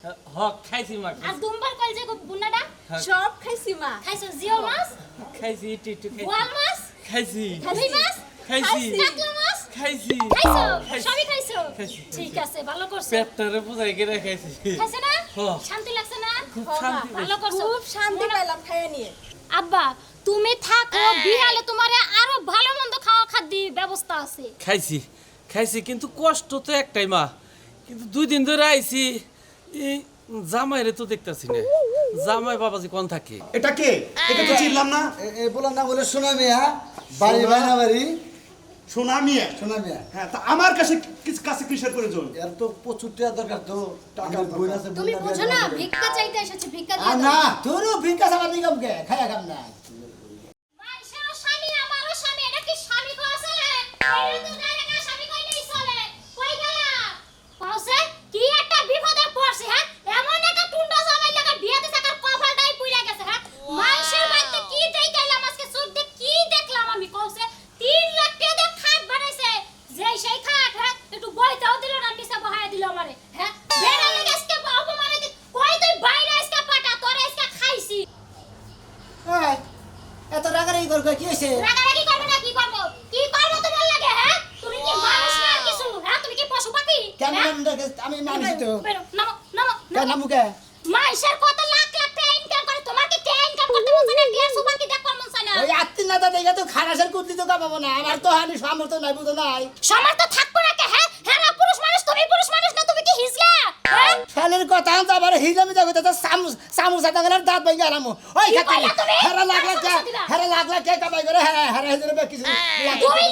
খাইছি মা আর দুম্বার কল যে বুনাডা সব খাইছি মা। খাইছো জিও মাছ খাইছি একটু খাইছি বোয়াল মাছ খাইছি রুই মাছ খাইছি কাতলা মাছ খাইছি খাইছো খাইছি। সবই খাইছো খাইছি। ঠিক আছে ভালো করছো পেটটারে বুঝাই করে খাইছি খাইছো না হ্যাঁ। শান্তি লাগছে না খুব হ্যাঁ, শান্তি ভালো করছো খুব শান্তি পেলাম খাইয়া নিয়ে। আব্বা তুমি থাকো বিহালে তোমারে আরো ভালো মন্দ খাওয়া খাদ্যের ব্যবস্থা আছে খাইছি খাইছি কিন্তু কষ্ট তো একটাই মা কিন্তু 2 দিন ধরে আইছি এই জামাইরে তো দেখতাছি না জামাই বাবাজি কোন থাকে এটা কে? এটা তো চিনলাম না। বললাম না বলে সোনা মিয়া বাড়ি সোনা? বাইনা বাড়ি সোনা মিয়া। সোনা মিয়া হ্যাঁ, তা আমার কাছে কিসের প্রয়োজন? এর তো প্রচুর টাকা দরকার তো টাকার বই আছে তুমি বুঝো না ভিক্ষা চাইতে এসেছে ভিক্ষা আর দিয়ে না দাও তোরও ভিক্ষা সাবা দিগম কে খায়া কাম না মাইশেরও স্বামী আমারও স্বামী এটা কি স্বামী কো আসলে এটা তো ডাইরেক্ট স্বামী কইলেই চলে কই গেলা পাউসে কি একটা বিপদে পড়ছে হ্যাঁ এমন একটা টুন্ডা জামাই লাগা বিয়ে দিছে আর কপালটাই পুইরা গেছে হ্যাঁ মাইশের বাড়িতে কি দেই গেলাম আজকে চোখ দিয়ে কি দেখলাম আমি কইছে 3 লাখ টাকা দিয়ে খাট বানাইছে যেই সেই খাট হ্যাঁ একটু বইতেও দিল না নিচে বহায় দিল আমারে হ্যাঁ বেড়া লেগে আজকে অপমানে কই তুই বাইরে আজকে পাটা তোরে আজকে খাইছি এই এত রাগারাগি কর কি হইছে রাগারাগি করবে না কি করব কি করব তোমার লাগে হ্যাঁ তুমি কি মানুষ না আর কিছু হ্যাঁ তুমি কি পশু পাখি কেমন আমি মানিস তো বেরো নামো নামো কেন নামুকে মাইশের কত লাখ লাখ টাকা ইনকাম করে তোমার কি টাকা ইনকাম করতে মন চায় না টিয়ার সুপার কি দেখো মন চায় না ওই আত্মীয় নাতা দেখে তো খারাসের কুত্তি তো কামাবো না আমার তো হানি সামর্থ্য নাই বুঝো নাই সমর্থ থাকবো না কে হ্যাঁ হ্যাঁ না পুরুষ মানুষ তুমি পুরুষ মানুষ না তুমি কি হিজলা হ্যাঁ শালের কথা আনতে আবার হিজামি যাবে তো সামুর সাথে গেলে দাঁত ভাঙে আলাম ওই কি খাতে কইলা তুমি? হেরা লাখ লাখ সামুসা দিবা? হেরা লাখ লাখ কে কামাই করে হেরা হিজরে কিছু 2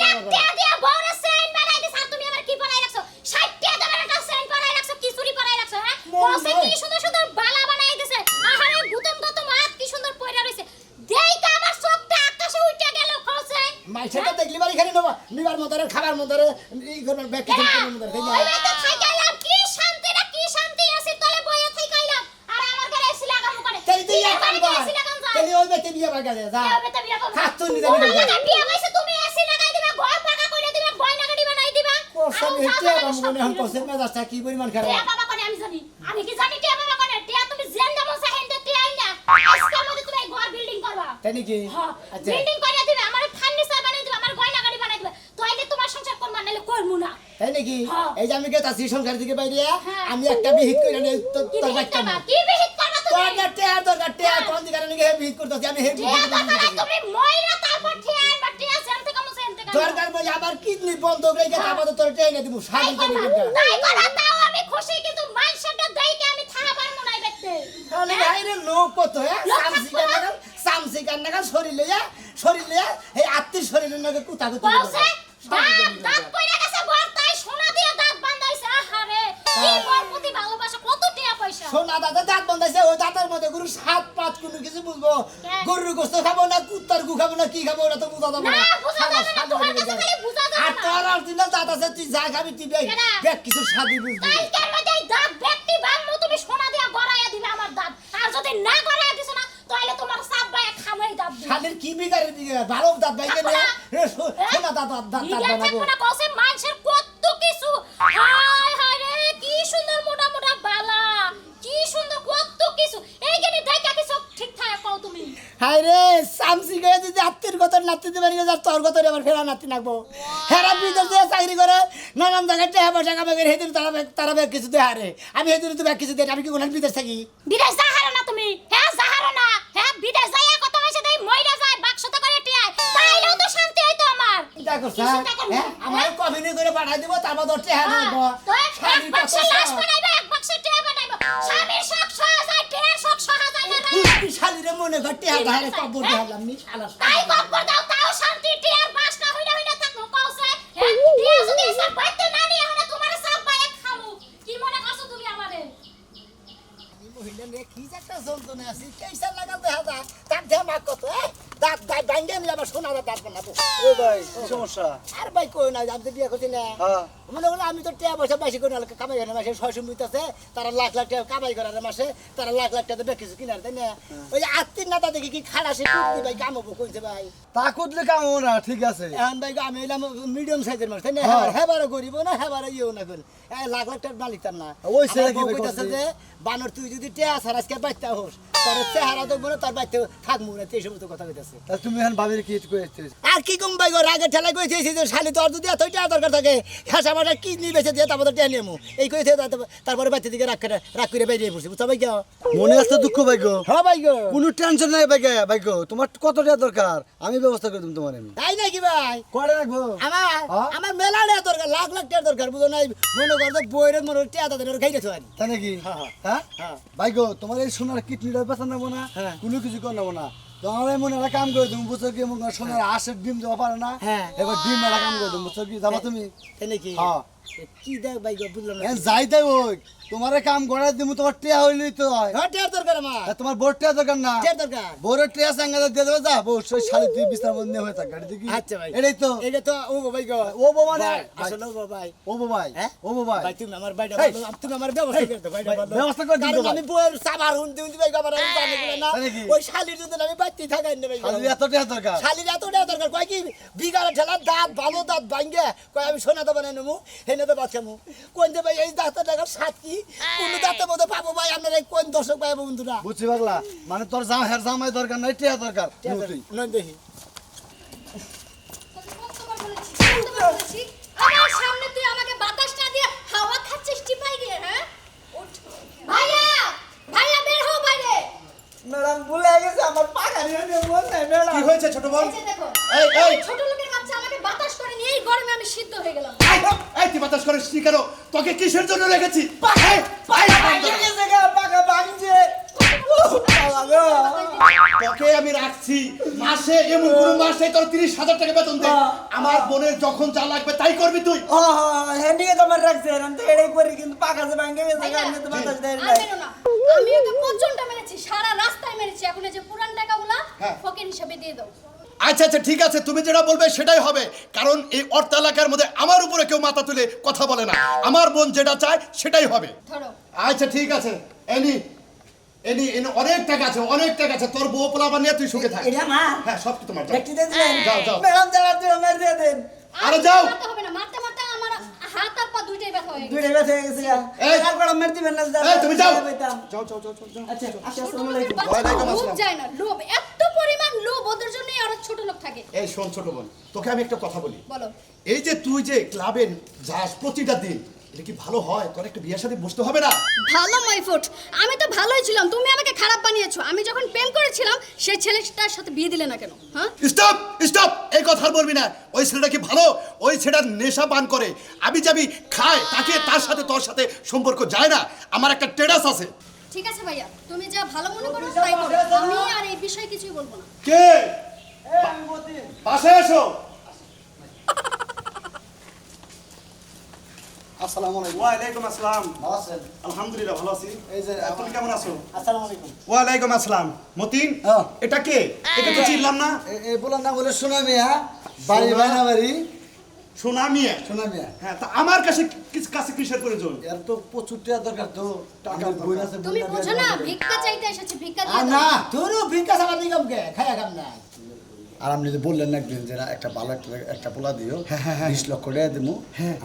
লাখ টাকা দিয়ে বউরে সেন বানাই দিছ আর তুমি আমার কি বানাই রাখছো 60 টাকা দামের একটা সেন বানাই রাখছো কি চুরি বানাই রাখছো হ্যাঁ কসে কি সুন্দর সুন্দর বালা বানাই দিছে আহারে গুতম গতম হাত কি সুন্দর পয়রা রইছে দেইকা আমার চোখটা আকাশে উঠে গেল কসে মাইছেটা দেখলি বাড়ি খালি নেবা নিবার মধ্যে খাবার মধ্যে এই করবার ব্যাগ কিছু করবার মধ্যে তাই না ওই তো থাইকাইলাম কি শান্তি না কি শান্তি আছে তলে বইয়া থাইকাইলাম আর আমার ঘরে এসি লাগামু করে তাই তুই এক কাম কর এসি লাগাম যা তাই ওই ব্যক্তি বিয়ে বাগা যা এবে তো বিয়া করব হাত তো নিতে তোমার নিতে লাগে বিয়া হইছে তুমি এসি লাগাই দিবা ঘর পাকা কইরা দিবা গয়না গাড়ি বানাই দিবা কোসম হেটে বামুনে হন কোসের মেজাজটা কি পরিমাণ খারাপ টিয়া বাবা করে আমি জানি আমি কি জানি টিয়া বাবা করে টিয়া তুমি জেন দেবো সাহেন্ডে টিয়া আইনা আজকে মধ্যে তুমি এই ঘর বিল্ডিং করবা তাই নাকি হ্যাঁ আচ্ছা বিল্ডিং করিয়া দিবে আমার ফার্নিচার বানাই দিবে আমার গয়না গাড়ি বানাই দিবে তাইলে তোমার সংসার কোন বানাইলে করমু না তাই নাকি হ্যাঁ। এই যে আমি গেতাছি সংসার থেকে বাইরে হ্যাঁ। আমি একটা বিহিত করে নেই কি তোর বিহিত বাচ্চা করবা কি বিহিত করবা তুমি তোর টেয়ার কোন দিকে নাকি হে বিহিত করতেছি আমি হে টিয়া বাবা তুমি মইরা তারপর টিয়া আইবা টিয়া সেন থেকে মু সেন থেকে দরকার বলে আবার কিডনি বন্ধ করে গেছে আবার তোর ট্রেনে দিব তাই সাড়ে করবা, তিন তাই করা তাও আমি খুশি কিন্তু মাইশাটা দেইকে আমি থাকা পারমু না দেখতে তাহলে বাইরে লোক কত হ্যাঁ লোক সামসি কান্নাকাল শরীরে এই আত্মীর শরীরের নাকি কুতা কুতি বলছে দাঁত দাঁত পয়রা গেছে বর তাই সোনা দিয়ে দাঁত বাঁধাইছে আহারে কি মোর প্রতি ভালোবাসা কত টাকা পয়সা সোনা দাদা দাঁত বন্ধাইছে ওই দাঁতের মধ্যে গরু সাত পাঁচ কোনো কিছু বুঝবো হ্যাঁ। গরুর গোস্ত খাবো না কুত্তার গু খাবো না কি খাবো ওটা তো বুঝা যাবে না বুঝা যাবে না তোমার কাছে খালি বুঝা যাবে আর না তোর আর দিন দাঁত আছে তুই যা খাবি তুই কেডা? দেখ কিছু স্বাদি বুঝবি তাই কেন দেই দাঁত ব্যক্তি বানমু তুমি সোনা দিয়া গড়াইয়া দিবে আমার দাঁত আর যদি না গড়াইয়া দিছ না তাহলে তোমার সাপ বায়া খামাই দাঁত দিবে শালের কি বিগারের দিকে ভালো দাঁত বাইকে নিয়ে সোনা দাঁত দাঁত বিজ্ঞান বানাবো থাকবো না কসে মানুষের কত কিছু হায় হায় রে কি সুন্দর মোটা মোটা বালা কি সুন্দর কত কিছু এইখানে দেখা কিছু ঠিক থাকে কও তুমি হাই রে সামসি গয়ে যদি আত্মীর কথা নাতি দিবেন যার তোর কথা আবার ফেরা নাতি নাকবো হেরা বিদেশ দিয়ে চাকরি করে নানান জায়গায় টেহা পয়সা কামাই করে হেদিন তারা ব্যাগ কিছু দেয় হারে আমি হেদিন তো ব্যাগ কিছু দেয় আমি কি কোনো বিদেশ থাকি বিদেশ যাহারো না তুমি হ্যাঁ যাহারো না হ্যাঁ বিদেশ যাইয়া কত মাসে দেই মইরা যায় বাক্সতে করে টিয়ায় তাইলেও তো শান্তি হইতো আমার চিন্তা করছ কি চিন্তা করবো? হ্যাঁ আমার কমিনি করে পাঠাই দিব তারপর তোর টেহা দেবো তো এক বাক্সে লাশ বানাইবা এক বাক্সে টিয়া বানাইবা স্বামীর শখ সহা যায় টিয়ার শখ সহা যায় না রে শালিরে মনে কর টেহা ধারে কবর দিলাম নি শালা তাই কবর দাও তাও শান্তি টিয়ার বাসনা হইনা হইনা থাকবো কওছে হ্যাঁ টিয়া যদি সব বাইতে না নিয়ে হলে তোমার সব বাইক খামু কি মনে করছো তুমি আমারে মহিলা রে কি একটা যন্ত্রণা আছে কেইসা লাগাল দেখা যায় তার দেহ মাক কত দাঁত দাঁত ভাঙ্গে আমি আবার সোনা দাঁত বানাবো। ও ভাই কি সমস্যা? আর ভাই কই না, আমি তো বিয়ে করছি না। হ্যাঁ মনে করো আমি তো টাকা পয়সা বেশি করে কামাই করে মাসে 600 মিনিট আছে, তারা লাখ লাখ টাকা কামাই করার মাসে, তারা লাখ লাখ টাকা বেশি কিনার, তাই না? ওই যে আত্মীয় নাতা দেখি কি খাড়া সে কুটনি ভাই কামাবো কইছে ভাই। তা কুদলে কামো না, ঠিক আছে। এখন ভাই আমি হইলাম মিডিয়াম সাইজের মানুষ, তাই না? হ্যাঁ। হেবারও গরিব না, হেবারও ইয়েও না করে লাখ লাখ টাকার মালিক তার না। ওই ছেলে কি আমার বউ ভাই কইতাছে করছে? যে বানর তুই যদি টেয়া ছাড়া আজকে বাইতে হোস, তার চেহারা দেখবো না, তার বাইতে থাকবো না, এই সমস্ত কথা কইতাছে। তা তুমি এখন ভাবির কি কইতে? আর কি কম ভাই গো, রাগের ঠেলা কইছে যে শালি তোর যদি এতই টাকা দরকার থাকে, হ্যাঁ আমার কিডনি বেঁচে দিয়ে তারপর টেয়া নিয়ে এই কইছে, তারপরে বাইতে দিকে রাগ করে বাইরে পড়ছি, বুঝছো ভাই? মনে আসতে দুঃখ ভাই গো। হ্যাঁ ভাই গো, কোনো টেনশন নাই ভাই ভাই গো, তোমার কত টাকা দরকার আমি ব্যবস্থা করে দিম তোমার। আমি তাই নাকি ভাই? কয়টা রাখবো? আমার হ্যাঁ? আমার মেলা টাকা দরকার, লাখ লাখ টাকা দরকার, বুঝো নাই? মনে করো বইয়ের মনে টেয়া তাদের খাই গেছো আর তাই নাকি? হ্যাঁ, হ্যাঁ হ্যাঁ। ভাই গো, তোমার এই সোনার কিডনিটা বেচা নেবো না, হ্যাঁ। কোনো কিছু করে নেবো না। তোমার মনে একটা কাম করে তুমি বুঝছো কি, সোনার হাঁসের ডিম দেওয়া পারে না, হ্যাঁ। এবার ডিম একটা কাম করে তুমি বুঝছো কি, যাবা তুমি? তাই নাকি? হ্যাঁ। কি দেখ ভাই গো, বুঝলাম না। যাই তাই ওই তোমার কাম গড়াই দিব, তোমার টেয়া হইলেই তো হয়। হ্যাঁ, টেয়ার দরকার আমার, আর তোমার বোর টেয়া দরকার না, টেয়ার দরকার। বোরের টেয়া সাঙ্গা দিয়ে দেবে, যা বউ সেই শালি তুই বিছানার মধ্যে হয়ে থাক গাড়ি দেখি। আচ্ছা ভাই, এটাই তো এটা তো ও ভাই গো, ও বউ মানে ভাই, আসলে ও ভাই, ও বউ ভাই, হ্যাঁ? ও বউ ভাই, ভাই তুমি আমার বাইটা এই, বলো, তুমি আমার ব্যবস্থা করে দাও, বাইটা ভাই, বলো। ব্যবস্থা করে দিন তো কারণ ভাই। আমি বইয়ের সাবার হুনতে হুনতে ভাই গো, আমার আমি জানি বলে না, তাই নাকি? ওই শালির যদি আমি বাইতে থাকাই না ভাই গো। শালির এত টেয়া দরকার। শালির এত টাকা দরকার, কয় কি বিঘার ঠেলার দাঁত ভালো দাঁত ভাঙ্গে, কয় আমি সোনা তো বানাই নেবো, হেনে তো বাচ্চামু। কোন যে ভাই এই দাঁতের টাকার সাত কি কোন দাঁতের মধ্যে পাবো ভাই, আপনার এই কোন দর্শক পাবো বন্ধুরা? বুঝছি পাগলা, মানে তোর হের জামাই দরকার নাই, টেয়া দরকার। তুই নয় দেখি কতবার বলেছি, আমার সামনে তুই আমাকে বাতাস না দিয়ে হাওয়া খাচ্ছিস টিপাই গিয়ে, হ্যাঁ? ওঠ। ভাইয়া, ভাইয়া বের হও বাইরে। ম্যাডাম ভুলে গেছে আমার পাকা নিয়ে মন নাই ম্যাডাম। কি হয়েছে ছোট বোন? এই যে দেখো, এই, এই। ছোট লোকের বাচ্চা আমাকে বাতাস করে নিয়ে এই গরমে আমি সিদ্ধ হয়ে গেলাম। এই, এই তুই বাতাস করিস কি কেন? তোকে কিসের জন্য রেখেছি? এই, পাকা ভাঙছে। তোকে আমি রাখছি মাসে, এমন কোন মাস নেই তোর 30,000 টাকা বেতন দে। আমার বোনের যখন যা লাগবে তাই করবি তুই। হ্যান্ডিকে তোমার রাখছে, আমি তো এটাই করি, কিন্তু পাকা যে ভাঙে গেছে, ভাইয়া, আমি তো বাতাস দেয় আর না। মেরো না। আমি ওকে প্রচন্ড মেরেছি, সারা রাস্তায় মেরেছি। এখন এই যে পুরান টাকাগুলা হ্যাঁ। ফকির হিসেবে দিয়ে দাও। আচ্ছা আচ্ছা ঠিক আছে, তুমি যেটা বলবে সেটাই হবে, কারণ এই অর্থ এলাকার মধ্যে আমার উপরে কেউ মাথা তুলে কথা বলে না। আমার বোন যেটা চায় সেটাই হবে। ধরো। আচ্ছা ঠিক আছে, এনি এনি এনি অনেক টাকা আছে, অনেক টাকা আছে। তোর বউ পোলাবা নিয়ে তুই সুখে থাক। এটা আমার হ্যাঁ সব তোমার। যাও। ব্যক্তি দিয়ে দিলেন। যাও, যাও। ম্যাডাম যারা তুই আমার দিয়ে দেন। আরে যাও। মারতে হবে না, মারতে মারতে আমার হাত আর পা দুইটাই ব্যথা হয়ে গেছে। দুইটা ব্যথা হয়ে গেছে। এই। তারপর আমার দিবেন না। এই তুমি যাও। পাইতাম। যাও যাও যাও যাও, যাও। আচ্ছা, ছোট আসসালামু লোকের আলাইকুম। বাচ্চা ওয়ালাইকুম লোভ আসসালাম। যায় না, লোভ এত পরিমাণ লোভ, ওদের জন্যই আরো ছোট লোক থাকে। এই শোন ছোট বোন, তোকে আমি একটা কথা বলি। বলো। এই যে তুই যে ক্লাবে যাস প্রতিটা দিন, এটা কি ভালো হয়? তোর একটা বিয়ের সাথে বসতে হবে না? ভালো মাইফুট, আমি তো ভালোই ছিলাম, তুমি আমাকে খারাপ বানিয়েছো। আমি যখন প্রেম করেছিলাম সেই ছেলেটার সাথে বিয়ে দিলে না কেন? হ্যাঁ, স্টপ স্টপ, এই কথা আর বলবি না। ওই ছেলেটা কি ভালো? ওই ছেলেটা নেশা পান করে, আবি যাবি খায়, তাকে তার সাথে তোর সাথে সম্পর্ক যায় না। আমার একটা টেরাস আছে। ঠিক আছে ভাইয়া, তুমি যা ভালো মনে করো তাই করো। আমি আর এই বিষয়ে কিছুই বলবো না। কে পাশে এসো। আসসালামু আলাইকুম। ওয়ালাইকুম আসসালাম। ভালো আছেন? আলহামদুলিল্লাহ ভালো আছি। এই যে তুমি কেমন আছো? আসসালামু আলাইকুম। ওয়ালাইকুম আসসালাম। মতিন, হ্যাঁ। এটা কে? একে তো চিনলাম না। এই বলার নাম হলো সোনা মিয়া, বাড়ি সোনা? বাইনা বাড়ি সোনা মিয়া। সোনা মিয়া। হ্যাঁ, তা আমার কাছে কাছে কিসের প্রয়োজন? এর তো প্রচুর টাকা দরকার, তো টাকার বই আছে। তুমি বুঝো না, ভিক্ষা চাইতে এসেছে, ভিক্ষা আর দিয়ে না, দাও। তোরও ভিক্ষা সাবার দিগম কে খায়া কাম না। আর আপনি যে বললেন না একদিন যে না, একটা ভালো একটা পোলা দিও, 20 লক্ষ টাকা দেবো,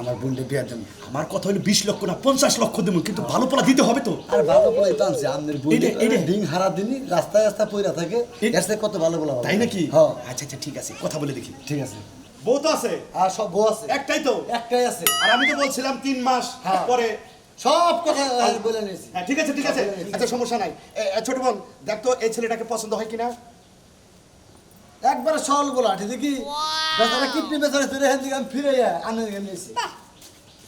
আমার বোনকে বিয়ে দেবো। আমার কথা হলো 20 লক্ষ না 50 লক্ষ দেবো, কিন্তু ভালো পোলা দিতে হবে তো। আর ভালো পোলাই তো আনছে, আপনার বোন এইটা। ডিং হারা দিনই রাস্তায় রাস্তায় পইরা থাকে, এর থেকে কত ভালো পোলা হবে। তাই নাকি? হ্যাঁ আচ্ছা আচ্ছা ঠিক আছে, কথা বলে দেখি। ঠিক আছে। বউ তো আছে? আর সব বউ আছে, একটাই তো? একটাই আছে। আর আমি তো বলছিলাম 3 মাস হ্যাঁ। পরে। সব কথা বলে নিয়েছি। হ্যাঁ ঠিক আছে ঠিক আছে, আচ্ছা সমস্যা নাই। ছোট বোন দেখ তো এই ছেলেটাকে পছন্দ হয় কিনা। একবারে সল বলা, ঠিক কি বেচারা কিডনি বেচারা তুই রেখে দিকে আমি ফিরে আনন্দ নিয়েছি। বাহ,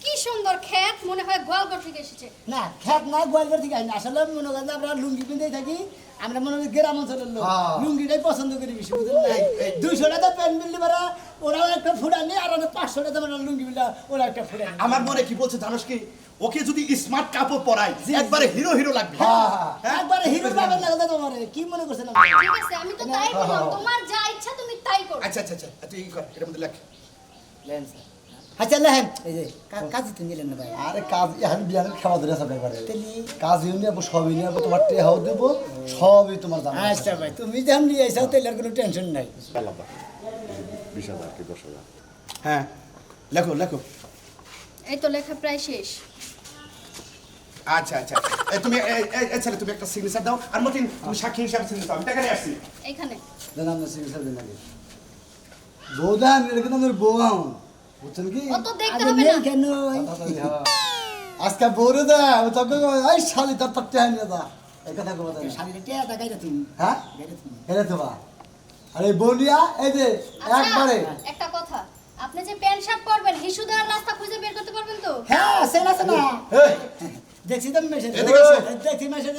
কি সুন্দর ক্ষেত, মনে হয় গোয়ালঘর থেকে এসেছে। না, খেত না গোয়ালঘর থেকে আইনি। আসলে মনে করেন যে আমরা লুঙ্গি পিঁধেই থাকি, আমরা মনে করি গ্রাম অঞ্চলের লোক, হ্যাঁ। লুঙ্গিটাই পছন্দ করি বেশি, বুঝলেন নাই? 200 টাকা প্যান্ট বিল্লি পারা, ওরাও একটা ফুটা নেই, আর 500 টাকা মানে লুঙ্গি বিল্লা, ওরা একটা ফুটা নেই। আমার মনে কি বলছে জানোস কি? ওকে যদি স্মার্ট কাপড় পরাই একবারে হিরো হিরো লাগবে। হ্যাঁ একবারে হিরো বাবার লাগা তোমার কি মনে করছেন আপনি? ঠিক আছে আমি তো তাই বললাম তোমার যা ইচ্ছা তুমি তাই করো। আচ্ছা আচ্ছা আচ্ছা তুই এই কর এটার মধ্যে লেখ। লেন স্যার আচ্ছা লেন এই যে কাজ তো নিলেন না ভাই আরে কাজ এখন বিয়ানের খাওয়া ধরে সব একবারে তেলি কাজ ইউনি নেবো সবই নেবো তোমার টেহাও দেবো সবই তোমার জানা আছে। আচ্ছা ভাই তুমি যখন নিয়ে আইসাও তাহলে আর কোনো টেনশন নাই। 20,000 কি 10,000? হ্যাঁ লেখো লেখো। এই তো লেখা প্রায় শেষ। আচ্ছা আচ্ছা তুমি এই ছেলে তুমি একটা সিগনেচার দাও আর মতিন তুমি সাক্ষী হিসাবে সিগনেচার দাও। আমি টাকা নিয়ে আসছি। এখানে দেন আমরা সিগনেচার দিন আগে বৌদান এটা কিন্তু আমার বউ আম বুঝছেন কি অত দেখতে আরে হবে নেই না। কেন তাড়াতাড়ি, হ্যাঁ। আজকে বউরে দা ও তবে এই শালি তার তার টেহা নিয়ে দা এই কথা কব তাই শালিরে টিয়া টাকাইরা তুমি হ্যাঁ গাইরা তুমি হেরে তো বা আরে বলিয়া এই যে আচ্ছা, একবারে একটা কথা, আপনি যে প্যান্ট শার্ট পরবেন হিসু দেওয়ার রাস্তা খুঁজে বের করতে পারবেন তো? হ্যাঁ সেনা সেনা এই দেখছি তো মেশে এদিকে এসো। দেখছি মেশে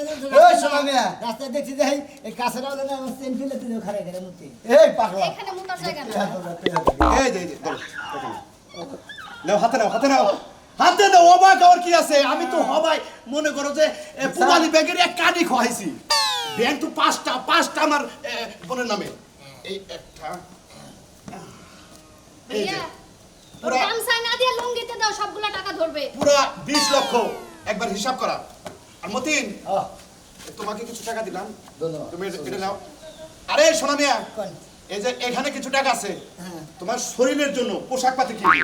এই শোনা মিয়া। রাস্তায় দেখছি যে এই কাছেরাও না সেন ফিলে তুই খারে খারে মুতি এই পাগলা এখানে মোটার জায়গা না। এই যে এই যে ধরো, দেখো না। নাও হাতে নাও হাতে নাও হাতে নাও। অবাক আর কি আছে, আমি তো হবাই মনে করো যে পুবালি ব্যাগের এক কানি খোয়াইছি। ব্যাংক তো পাঁচটা আমার বোনের নামে। এই একটা এই যে ভাইয়া, ওর পুরা- গামছা না দিয়ে লুঙ্গিতে দাও, সবগুলা টাকা ধরবে। পুরা 20 লক্ষ একবার হিসাব করা। আর মতিন তোমাকে কিছু টাকা দিলাম, ধন্যবাদ। তুমি এটা নাও। আরে সোনা মিয়া, কোন? এই যে এখানে কিছু টাকা আছে, হ্যাঁ। তোমার শরীরের জন্য পোশাক পাতি কিনবে।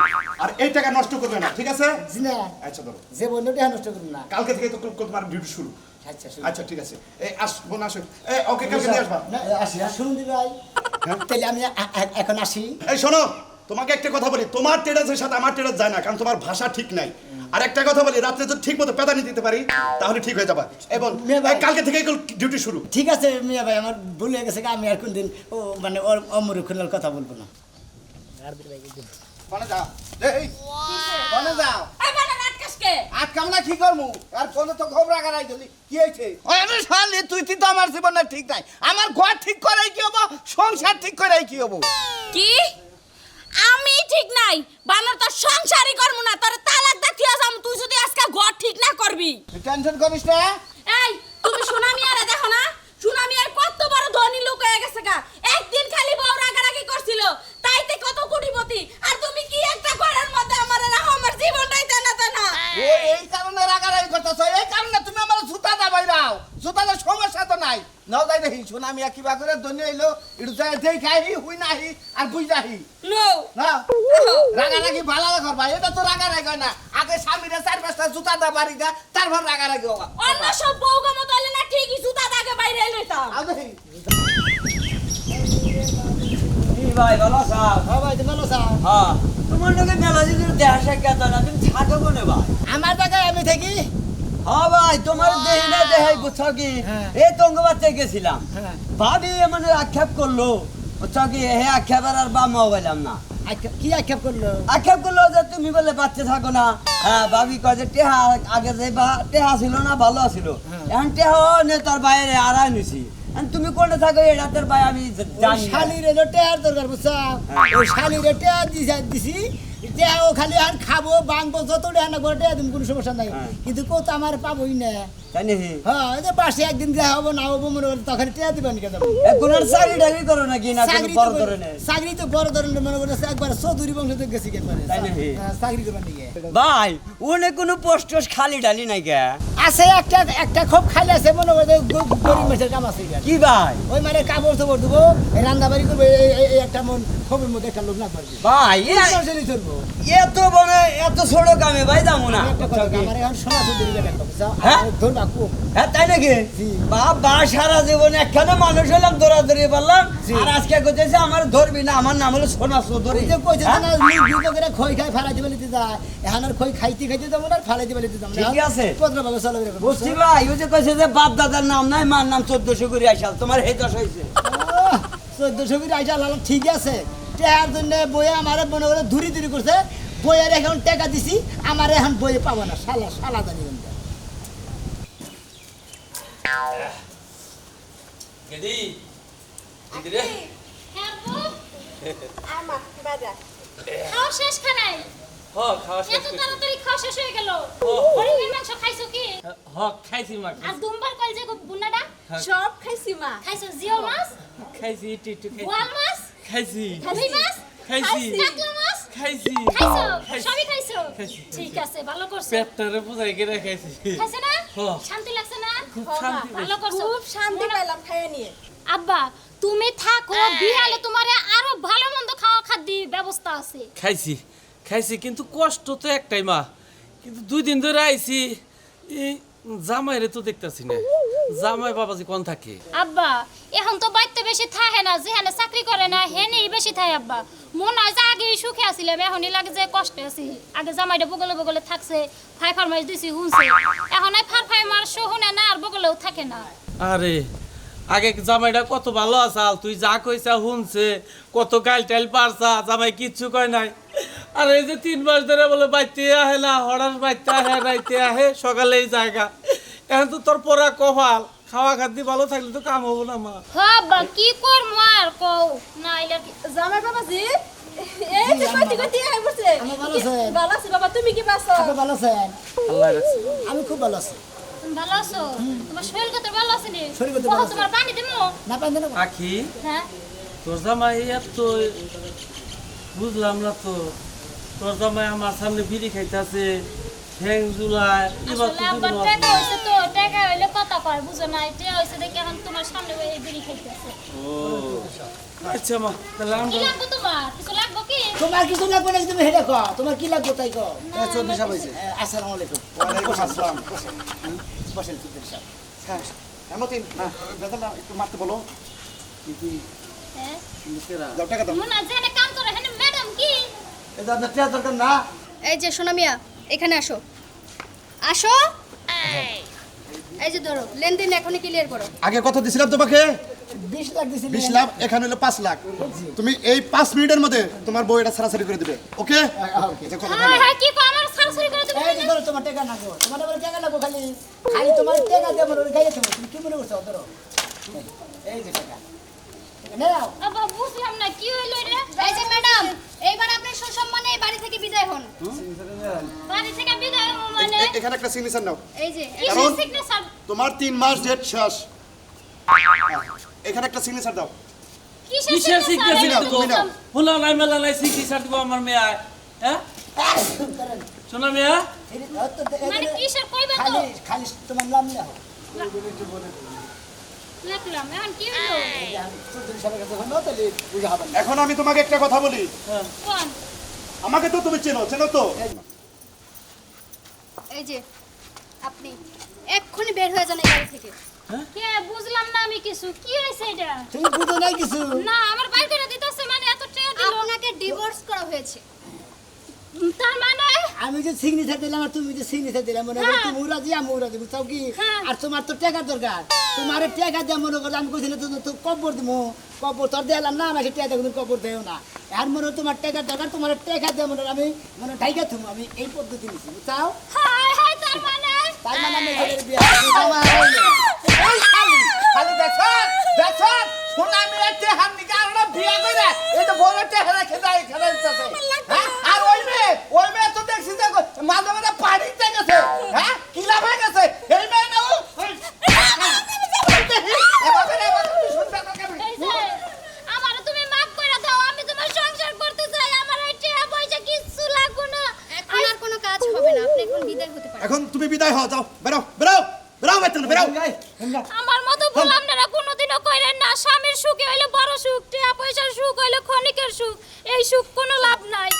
আর এই টাকা নষ্ট করবে না, ঠিক আছে? জিনা আচ্ছা ধরো, যে বন্ধু টিয়া নষ্ট করুন না কালকে থেকে তো তোমার ডিউটি শুরু। আচ্ছা আচ্ছা ঠিক আছে, এই বোন আসো। এই ওকে কালকে নিয়ে আসবা। আসি হ্যাঁ? শুনুন দি ভাই তাহলে আমি এখন আসি এই শোনো, তোমাকে একটা কথা বলি, তোমার টেরাসের সাথে আমার টেরাস যায় না, কারণ তোমার ভাষা ঠিক নাই। আর একটা কথা বলি, রাত্রে যদি ঠিক মতো পেদানি দিতে পারি তাহলে ঠিক হয়ে যাবে। এবং মেয়ে ভাই। কালকে থেকে ডিউটি শুরু। ঠিক আছে মিয়া ভাই আমার ভুল হয়ে গেছে আমি আর কোনদিন ও মানে অমরুক্ষণের কথা বলবো না কোনে যাও এই কোনে যাও এই বাবা নাটকাসকে আটকাম না কি করমু আর কোনে তো খবর আগারাই দিলি কি হইছে আরে শালি তুই তো আমার জীবনে ঠিক নাই আমার ঘর ঠিক করাই কি হবো সংসার ঠিক করাই কি হবো কি আমি ঠিক নাই বানর তো সংসারই করব না তোর তালাক দেখিয়া যাম তুই যদি আজকে ঘর ঠিক না করবি তুই টেনশন করিস না এই তুমি সুনামি আরে দেখো না সুনামি আর কত বড় ধনী লোক হয়ে গেছে গা একদিন খালি বউ রাগারাগি করছিল তাইতে কত কোটিপতি আর তুমি কি একটা ঘরের মধ্যে আমার রাখো আমার জীবনটাই তেনা তেনা এই কারণে রাগারাগি করতেছ এই কারণে তুমি আমার জুতা দাবাই দাও জুতার সমস্যা তো নাই নাও যাই দেখি শোনা আমি কিবা করে দনি হইলো একটু যাই দেখাই হুই নাহি আর বুঝ যাহি নো না রাগারাগি ভালো করবা এটা তো রাগারাগি হয় না আগে স্বামীরা 4-5টা জুতা দা বাড়ি দা তারপর রাগারাগি হোক অন্য সব বউগা মতো হলে না ঠিকই জুতা দাগে বাইরে লইতাম আও দেখি ভাই ভালো আছো? হ্যাঁ ভাই তুমি ভালো আছো? হ্যাঁ তোমার লোকে মেলা দিন দেহা সাক্ষাৎ না তুমি থাকো কোনে ভাই? আমার জায়গায় আমি থাকি হ্যাঁ ভাই তোমার দেহি না দেহাই বুঝছো কি হ্যাঁ। এই তঙ্গবাতে গেছিলাম হ্যাঁ ভাবি মানে আক্ষেপ করলো বুঝছো কি হে আক্ষেপের আর বাম হইলাম না কি আক্ষেপ করলো আক্ষেপ করলো যে তুমি বলে বাচ্চা থাকো না হ্যাঁ ভাবি কয় যে টেহা আগে যে টেহা ছিল না ভালো ছিল এখন টেহা নে তোর বাইরে আড়াই নিছি তুমি কোনে থাকো এটা তোর ভাই আমি জানি না। শালিরে টেয়ার দরকার বুঝছা ওই শালিরে টেয়ার দিছি টেয়া ও খালি আর খাবো বাংবো যত টেয়া না করে টেয়া তুমি কোনো সমস্যা নাই হ্যাঁ। কিন্তু কত আমার পাবোই না তাই নাকি হ্যাঁ এই যে পাশে একদিন দেখা হবো না হবো মনে করো তখন টেয়া দিবেন কেন এখন আর চাকরি টাকরি করো নাকি না কোনো বড় ধরনের চাকরি তো বড় ধরনের মনে করছে একবার চৌধুরী বংশ থেকে গেছি কেবারে তাই নাকি? চাকরি করবার নিয়ে ভাই ওনে কোনো পোস্ট টোস্ট খালি ডালি নাই কে আছে একটা খুব খালি আছে মনে করো গরিব মেসের কাম আছে এখানে। কি ভাই ওই মানে কাপড় চোপড় দেবো রান্না বাড়ি করবো এই একটা মন খবর মধ্যে একটা লোক না পারবে ভাই চলবো এত বনে এত ছোট কামে ভাই যাবো না একটা কথা আমার এখন শোনা চৌধুরী বেটা বুঝছো হ্যাঁ? ধরবা কম হ্যাঁ তাই নাকি জি। বাবা সারা জীবনে একখানে মানুষ হলাম দৌড়াদৌড়ি পারলাম জি। আর আজকে কইতেছে আমার ধরবি না আমার নাম হলো সোনা চৌধুরী ওই যে কইছে হ্যাঁ? না দুটো খই খাই ফালাই দিবে লিতে যায় এখন আর খই খাইতে খাইতে যাবো না ফালাই দিবে লিতে যাবো ঠিকই আছে। পদ্রভাবে চলে বেরোবে বুঝছি ভাই ওই যে কইছে যে বাপ দাদার নাম নাই মার নাম 1400 করে আইসাল তোমার এই দশ হয়েছে 1400 করে আইসা লাল ঠিক আছে টেহার জন্য বইয়ে আমার মনে করে ধুরি ধুরি করছে বইয়ের এখন টাকা দিছি আমার এখন বইয়ে পাবো না শালা শালা জানি কোনটা। গেদি ইদিরে হ্যাঁ বউ, আমা বাজা খাও শেষ খানাই। হ খাওয়া শেষ এত করছি। তাড়াতাড়ি খাওয়া শেষ হয়ে গেল ও। হরিণের মাংস খাইছো কি হ খাইছি মা আর দুম্বার কল যে বুনাটা সব খাইছি মা খাইছো জিওল মাছ খাইছি একটু খাইছি বোয়াল মাছ খাইছি রুই মাছ খাইছি কাতলা মাছ খাইছি খাইছো খাইছি। সবই খাইছো খাইছি। ঠিক আছে ভালো করছো পেটটারে বুঝাই করে খাইছি খাইছো না হ্যাঁ। শান্তি লাগছে না খুব শান্তি ভালো করছো খুব শান্তি পেলাম খাইয়া নিয়ে আব্বা তুমি থাকো বিহালে তোমারে আরো ভালো মন্দ খাওয়া খাদ্যের ব্যবস্থা আছে খাইছি খাইছি কিন্তু কষ্ট তো একটাই মা কিন্তু 2 দিন ধরে আইছি এই জামাইরে তো দেখতাছি না জামাই বাবাজি কোন থাকে আব্বা এখন তো বাইতে বেশি থাকে না যেখানে চাকরি করে না হেনেই বেশি থাকে আব্বা মনে হয় যে আগে সুখে আছিলাম এখনই লাগে যে কষ্টে আছি আগে জামাইটা বগলে বগলে থাকছে ফাই ফার্মাইশ দিছি শুনছে এখন এই ফার্মাইশ শুনে না আর বগলেও থাকে না আরে আগে জামাইটা কত ভালো আসাল তুই যা কইছা শুনছে কত গাইল টাইল পারছা জামাই কিচ্ছু কয় নাই আর এই যে 3 মাস ধরে বলে বাইতে আহে না হঠাৎ বাইতে আহে রাইতে আহে সকালেই জায়গা এখন তো তোর পরা কপাল খাওয়া খাদ্য ভালো থাকলে তো কাম হবো না মা আব্বা কি করবো আর কও না এলা জামাই বাবাজি এই যে কইতে কইতে আই বসে আমি ভালো আছি। ভালো আছি বাবা তুমি কি পাছো আপনি ভালো আছেন আল্লাহ রাখছে আমি খুব ভালো আছি তুমি ভালো আছো তোমার শরীর কত ভালো আছে নি শরীর কত ভালো আছে। তোমার পানি দিমু না পান দেন আখি হ্যাঁ তোর জামাই এত বুঝলাম না তো তোর জামাই আমার সামনে বিড়ি খাইতেছে ঠ্যাং জুলায় এবার আসলে তো আব্বা দুদিন টাকা আছে। হইছে তো টাকা হইলে কথা কয় বুঝো না এটা হইছে দেখে এখন তোমার সামনে এই বিড়ি খাইতেছে ও আচ্ছা মা তাহলে কি আমরা লাগবে তোমার কিছু লাগবে কি তোমার কিছু লাগবে না তুমি হেডে কো তোমার কি লাগবে তাই কো চৌধুরী সাহেব হয়েছে আসসালামু আলাইকুম ওয়ালাইকুম আসসালাম বসেন চৌধুরী সাহেব হ্যাঁ এমতিন বেদনা একটু মারতে বলো হ্যাঁ যাও টাকা দাও মনে হয় যে কাম করে হেনে ম্যাডাম কি এটা আপনার টেয়া দরকার না এই যে সোনা মিয়া এখানে আসো আসো এই যে ধরো লেনদেন এখনই ক্লিয়ার করো আগে কত দিছিলাম তোমাকে 20 লাখ দিছি 20 লাখ এখানে হলো 5 লাখ তুমি এই 5 মিনিটের মধ্যে তোমার বউ এটা সারাসারি করে দিবে ওকে আচ্ছা কথা হ্যাঁ হ্যাঁ কি কো আমার সারসারি করে দিবে এই যে ধরো তোমার টাকা লাগবে তোমার আবার টাকা লাগবে খালি খালি তোমার টাকা দিয়ে মনে গাইয়ে তুমি তুমি কি মনে করছো ধরো এই যে টাকা নাও আব্বা বুঝলাম না কি হইলো রে এই যে ম্যাডাম এইবার আপনি সুসম্মানে এই বাড়ি থেকে বিদায় হন বাড়ি থেকে বিদায় হবো মানে এখানে একটা সিগনেচার নাও এই যে কিসের সিগনেচার তোমার 3 মাস ডেট শেষ এখানে একটা সিগনেচার দাও কিসের সিগনেচার নাও, দিব তুমি নাও। হলো নাই মেলা নাই সিগনেচার দিব আমার মেয়ে হ্যাঁ শোনা মেয়ে মানে কিসের কইবে তো খালি খালি তোমার নাম নাও লাগলাম এখন কি হইলো চৌধুরী সাহেবের কাছে হলো তাহলে বুঝা হবে না এখন আমি তোমাকে একটা কথা বলি কোন আমাকে তো তুমি চেনো তো এই যে আপনি এক্ষুনি বের হয়ে যান এই বাড়ি থেকে কে বুঝলাম না আমি কিছু কি হইছে এটা তুমি বুঝো নাই কিছু না আমার বাইর করে দিতেছে মানে এত টাকা দিল আপনাকে ডিভোর্স করা হয়েছে তার মানে আমি যে সিগনেচার দিলাম আর তুমি যে সিগনেচার দিলাম মনে করো তুমি রাজি আমি রাজি বুঝছাও কি হ্যাঁ। আর তোমার তো টাকা দরকার তোমার টাকা দিয়ে মনে করো আমি কইছি না তো কবর দিমু কবর তোর দিলাম না আমাকে টাকা তুমি কবর দেও না আর মনে হয় তোমার টাকা দরকার তোমার টাকা দিয়ে মনে আমি মনে ঢাইকা থুম আমি এই পদ্ধতি নিছি বুঝছাও হাই হাই তার মানে তার মানে আমি ছেলের বিয়ে আমার খালি দেখো সোনা মিয়া টেহার নিকে আর বিয়া কইরা এই তো বড় টেহার রেখে দেয় এখানে দিতেছে আর ওই মেয়ে তো দেখছি যে মাঝে মাঝে পানিতে গেছে হ্যাঁ কি লাভ হয়ে গেছে এই মেয়ে না এই যে আমারে তুমি মাফ করে দাও আমি তোমার সংসার করতে চাই আমার এই টাকা পয়সা কিচ্ছু লাগবে না এখন আর কোনো কাজ হবে না আপনি এখন বিদায় হতে পারেন এখন তুমি বিদায় হও যাও বেরো বেরো বেরো বেতন বেরো আমার মতো ভুল আপনারা কোনোদিনও কইরেন না স্বামীর সুখে হইলে বড় সুখ টাকা পয়সার সুখ হইলে ক্ষণিকের সুখ এই সুখ কোনো লাভ নাই